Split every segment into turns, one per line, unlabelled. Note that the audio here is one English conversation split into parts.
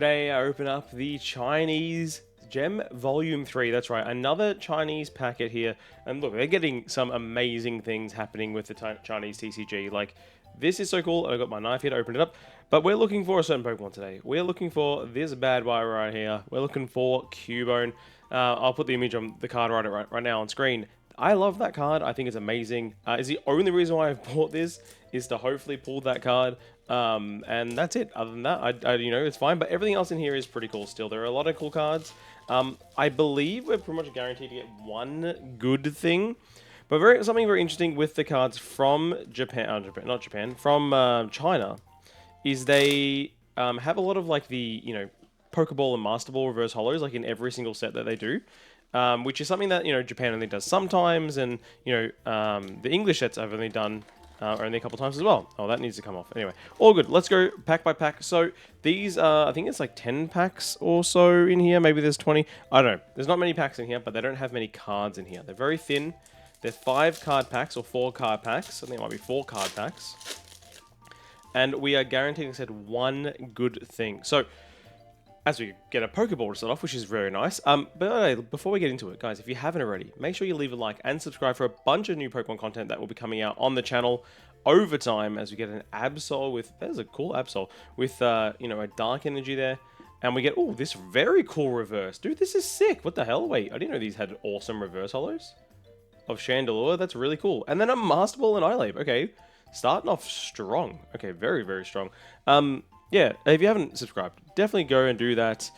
Today I open up the Chinese Gem Volume 3. That's right, another Chinese packet here. And look, they're getting some amazing things happening with the Chinese TCG. Like, this is so cool. I got my knife here to open it up. But we're looking for a certain Pokemon today. We're looking for this bad boy right here. We're looking for Cubone. I'll put the image on the card right now on screen. I love that card. I think it's amazing. Is the only reason why I've bought this is to hopefully pull that card. And that's it. Other than that, it's fine. But everything else in here is pretty cool still. There are a lot of cool cards. I believe we're pretty much guaranteed to get one good thing. But something very interesting with the cards from Japan, from China, is they have a lot of like the, Pokeball and Master Ball reverse holos, like in every single set that they do. Which is something that, Japan only does sometimes, and, the English sets I've only done only a couple times as well. Oh, that needs to come off. Anyway, all good. Let's go pack by pack. So these, I think it's like 10 packs or so in here. Maybe there's 20. I don't know. There's not many packs in here, but they don't have many cards in here. They're very thin. They're 5 card packs or 4 card packs. I think it might be 4 card packs. And we are guaranteed to set one good thing. So, as we get a Pokeball to start off, which is very nice. But before we get into it, guys, if you haven't already, make sure you leave a like and subscribe for a bunch of new Pokemon content that will be coming out on the channel over time as we get an Absol with... There's a cool Absol with, a Dark Energy there. And we get, oh, this very cool reverse. Dude, this is sick. What the hell? Wait, I didn't know these had awesome reverse holos of Chandelure. That's really cool. And then a Master Ball and Islabe. Okay, starting off strong. Okay, very, very strong. Yeah, if you haven't subscribed, definitely go and do that.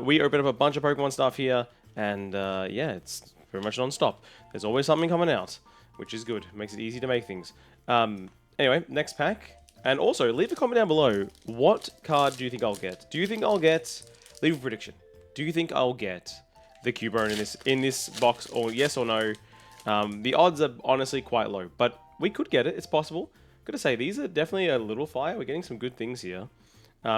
We open up a bunch of Pokemon stuff here, and yeah, it's pretty much non-stop. There's always something coming out, which is good. Makes it easy to make things. Anyway, next pack. And also, leave a comment down below. What card do you think I'll get? Do you think I'll get... Leave a prediction. Do you think I'll get the Cubone in this box, or yes or no? The odds are honestly quite low, but we could get it. It's possible. Gotta say, these are definitely a little fire. We're getting some good things here.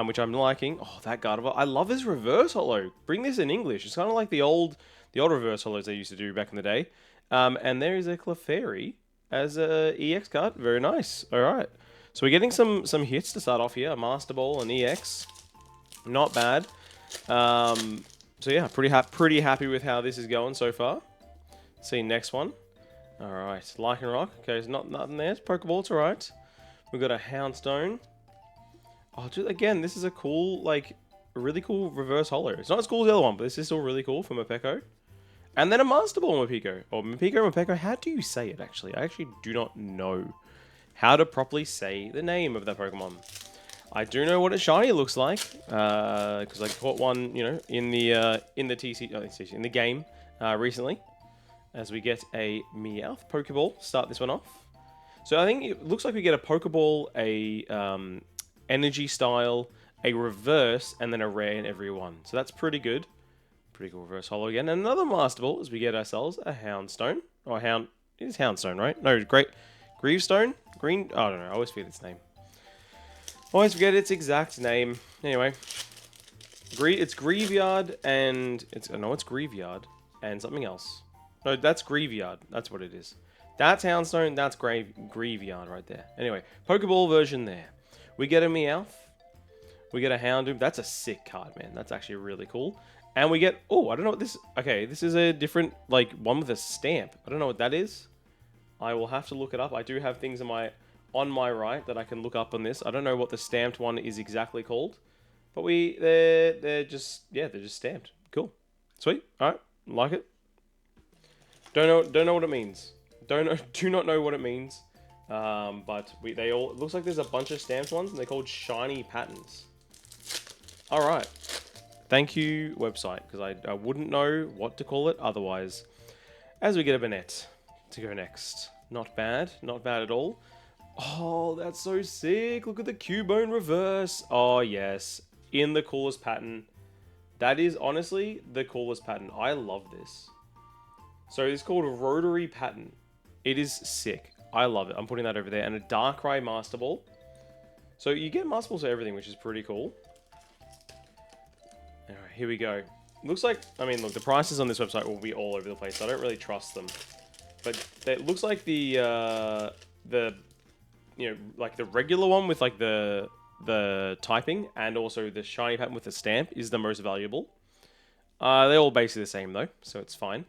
Which I'm liking. Oh, that Gardevoir. I love this reverse holo. Bring this in English. It's kind of like the old reverse holos they used to do back in the day. And there is a Clefairy as a EX card. Very nice. All right. So we're getting some hits to start off here. A Master Ball and EX. Not bad. So yeah, pretty happy with how this is going so far. See next one. All right. Lycanroc. Okay, there's nothing there. It's Pokeball. It's all right. We've got a Houndstone. Oh, again, this is a cool, like, a really cool reverse holo. It's not as cool as the other one, but this is still really cool for Mapeko. And then a Master Ball Mapeko. Or Mapeko. How do you say it, actually? I actually do not know how to properly say the name of that Pokemon. I do know what a shiny looks like, because I caught one, in the game recently. As we get a Meowth Pokeball. Start this one off. So I think it looks like we get a Pokeball, a... Energy Style, a reverse, and then a rare in every one. So that's pretty good. Pretty cool reverse holo again. And another Master Ball as we get ourselves a Houndstone. Or It is Houndstone, right? No, Greavestone? I don't know. I always forget its name. Always forget its exact name. Anyway. It's Greavyard and... it's Greavyard and something else. No, that's Greavyard. That's what it is. That's Houndstone. That's Greavyard right there. Anyway, Pokeball version there. We get a Meowth. We get a Houndoom. That's a sick card, man. That's actually really cool. And we get... Oh, I don't know what this... Okay, this is a different, like, one with a stamp. I don't know what that is. I will have to look it up. I do have things on my right that I can look up on this. I don't know what the stamped one is exactly called. But they're just... Yeah, they're just stamped. Cool. Sweet. Alright. Like it. Don't know what it means. Do not know what it means. But it looks like there's a bunch of stamped ones, and they're called shiny patterns. All right. Thank you, website, because I wouldn't know what to call it otherwise. As we get a Banette to go next. Not bad. Not bad at all. Oh, that's so sick. Look at the Cubone reverse. Oh, yes. In the coolest pattern. That is honestly the coolest pattern. I love this. So it's called a Rotary Pattern. It is sick. I love it. I'm putting that over there. And a Darkrai Master Ball. So you get Master Balls for everything, which is pretty cool. Alright, here we go. Looks like... I mean, look, the prices on this website will be all over the place. So I don't really trust them. But it looks like like the regular one with, like, the the typing and also the shiny pattern with the stamp is the most valuable. They're all basically the same though, so it's fine.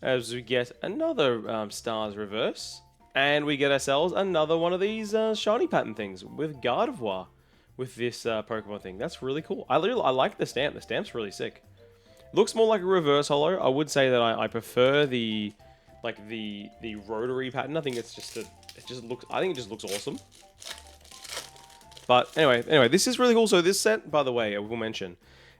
As we get another Stars Reverse, and we get ourselves another one of these shiny pattern things with Gardevoir with this Pokemon thing. That's really cool. I like the stamp. The stamp's really sick. Looks more like a reverse holo. I would say that I prefer the rotary pattern. I think it just looks awesome. But anyway, this is really cool. So this set, by the way, I will mention,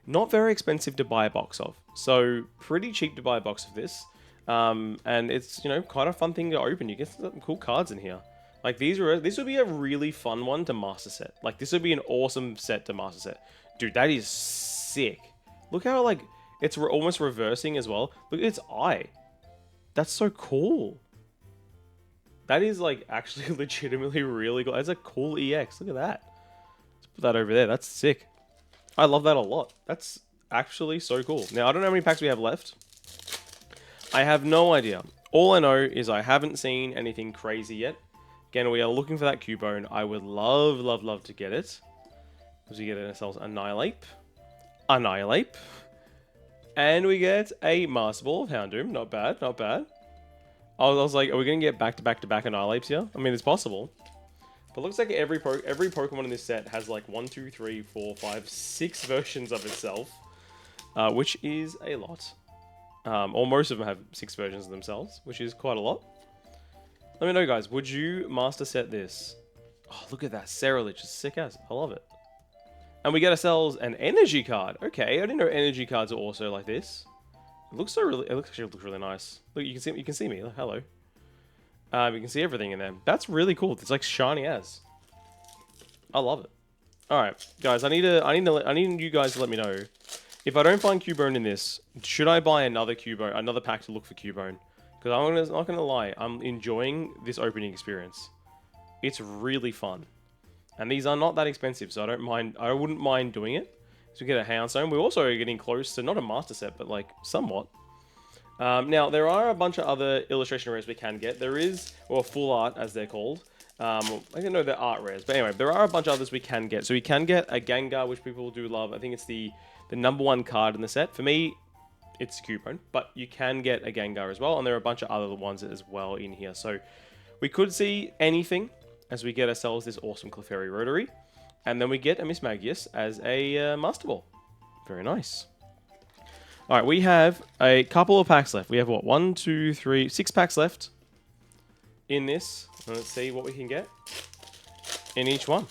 not very expensive to buy a box of. So pretty cheap to buy a box of this. And it's, kind of fun thing to open. You get some cool cards in here. Like this would be a really fun one to master set. Like this would be an awesome set to master set. Dude, that is sick. Look how like it's almost reversing as well. Look at its eye. That's so cool. That is like actually legitimately really cool. It's a cool EX. Look at that. Let's put that over there. That's sick. I love that a lot. That's actually so cool. Now, I don't know how many packs we have left. I have no idea. All I know is I haven't seen anything crazy yet. Again, we are looking for that Cubone. I would love, love, love to get it. Because we get ourselves Annihilate. And we get a Master Ball of Houndoom. Not bad, not bad. I was like, are we going to get back-to-back Annihilates here? I mean, it's possible. But it looks like every Pokemon in this set has like 1, 2, 3, 4, 5, 6 versions of itself. Which is a lot. Or most of them have 6 versions of themselves, which is quite a lot. Let me know, guys. Would you master set this? Oh, look at that. Cerealich is sick as. I love it. And we get ourselves an energy card. Okay, I didn't know energy cards are also like this. It looks actually looks really nice. Look, you can see me. Hello. You can see everything in there. That's really cool. It's like shiny as. I love it. All right, guys. I need you guys to let me know if I don't find Cubone in this. Should I buy another pack to look for Cubone? Because I'm not gonna lie, I'm enjoying this opening experience. It's really fun, and these are not that expensive, so I wouldn't mind doing it. So we get a Houndstone. We're also getting close to not a master set, but like somewhat. Now there are a bunch of other illustration rares we can get. There is, or full art as they're called. I don't know they're art rares, but anyway, there are a bunch of others we can get. So we can get a Gengar, which people do love. I think it's the #1 card in the set. For me, it's Cubone, but you can get a Gengar as well, and there are a bunch of other ones as well in here. So we could see anything as we get ourselves this awesome Clefairy Rotary, and then we get a Mismagius as a Master Ball. Very nice. All right, we have a couple of packs left. We have what, 1, 2, 3, 6 packs left in this. Let's see what we can get in each one.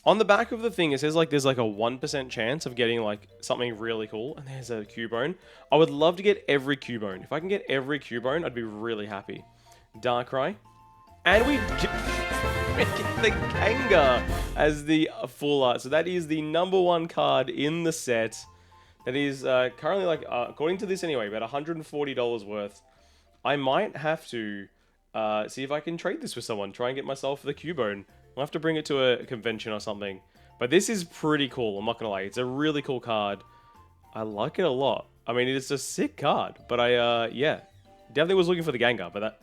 On the back of the thing, it says like there's like a 1% chance of getting like something really cool. And there's a Cubone. I would love to get every Cubone. If I can get every Cubone, I'd be really happy. Darkrai. And we get the Gengar as the full art. So that is the #1 card in the set. That is currently like, according to this anyway, about $140 worth. I might have to see if I can trade this with someone. Try and get myself the Cubone. I'll have to bring it to a convention or something. But this is pretty cool, I'm not going to lie. It's a really cool card. I like it a lot. I mean, it's a sick card. But yeah. Definitely was looking for the Gengar, but that...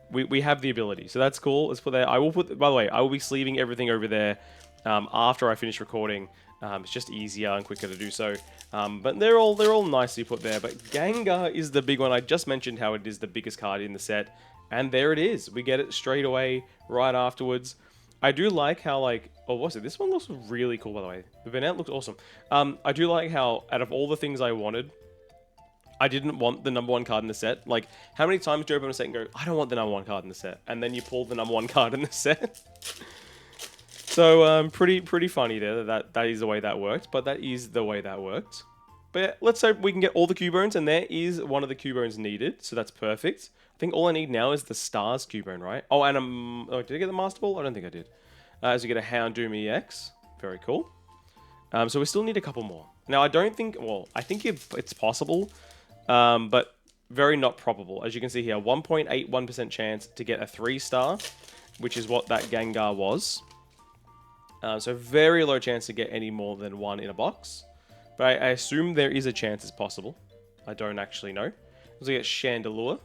We have the ability, so that's cool. Let's put that. I will put. By the way, I will be sleeving everything over there after I finish recording. It's just easier and quicker to do so. But they're all nicely put there. But Gengar is the big one. I just mentioned how it is the biggest card in the set, and there it is. We get it straight away, right afterwards. I do like how like. Oh, what's it? This one looks really cool, by the way. The Venant looks awesome. I do like how out of all the things I wanted, I didn't want the #1 card in the set. Like, how many times do you open a set and go, I don't want the #1 card in the set? And then you pull the #1 card in the set. So, pretty funny there that is the way that worked. But that is the way that worked. But yeah, let's hope we can get all the Cubones. And there is one of the Cubones needed. So that's perfect. I think all I need now is the Stars Cubone, right? Oh, and oh, did I get the Master Ball? I don't think I did. As we get a Houndoom EX. Very cool. So we still need a couple more. Now, I don't think... Well, I think it's possible... but very not probable. As you can see here, 1.81% chance to get a 3-star, which is what that Gengar was. So very low chance to get any more than 1 in a box. But I assume there is a chance it's possible. I don't actually know. So we get Chandelure.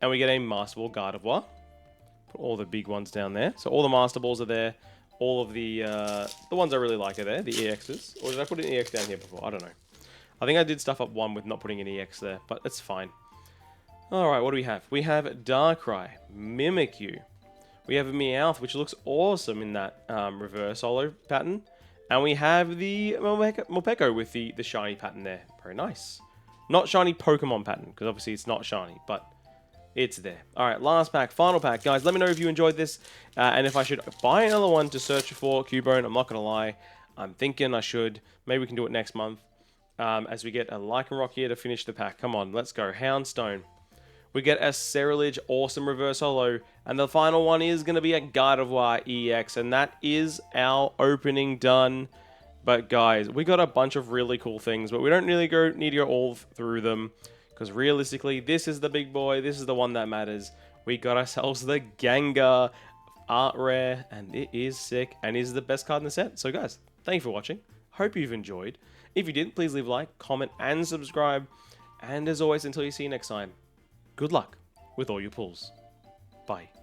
And we get a Master Ball Gardevoir. Put all the big ones down there. So all the Master Balls are there. all of the ones I really like are there, the EXs. Or did I put an EX down here before? I don't know. I think I did stuff up one with not putting an EX there, but it's fine. Alright, what do we have? We have Darkrai, Mimikyu. We have a Meowth, which looks awesome in that reverse holo pattern. And we have the Morpeko with the shiny pattern there. Very nice. Not shiny Pokemon pattern, because obviously it's not shiny, but it's there. Alright, last pack, final pack. Guys, let me know if you enjoyed this, and if I should buy another one to search for Cubone. I'm not going to lie. I'm thinking I should. Maybe we can do it next month. As we get a Lycanroc here to finish the pack. Come on, let's go. Houndstone. We get a Ceruledge, awesome reverse holo. And the final one is going to be a Gardevoir EX. And that is our opening done. But guys, we got a bunch of really cool things. But we don't really need to go all through them. Because realistically, this is the big boy. This is the one that matters. We got ourselves the Gengar art rare. And it is sick. And is the best card in the set. So guys, thank you for watching. Hope you've enjoyed. If you did, please leave a like, comment, and subscribe. And as always, until you see you next time, good luck with all your pulls. Bye.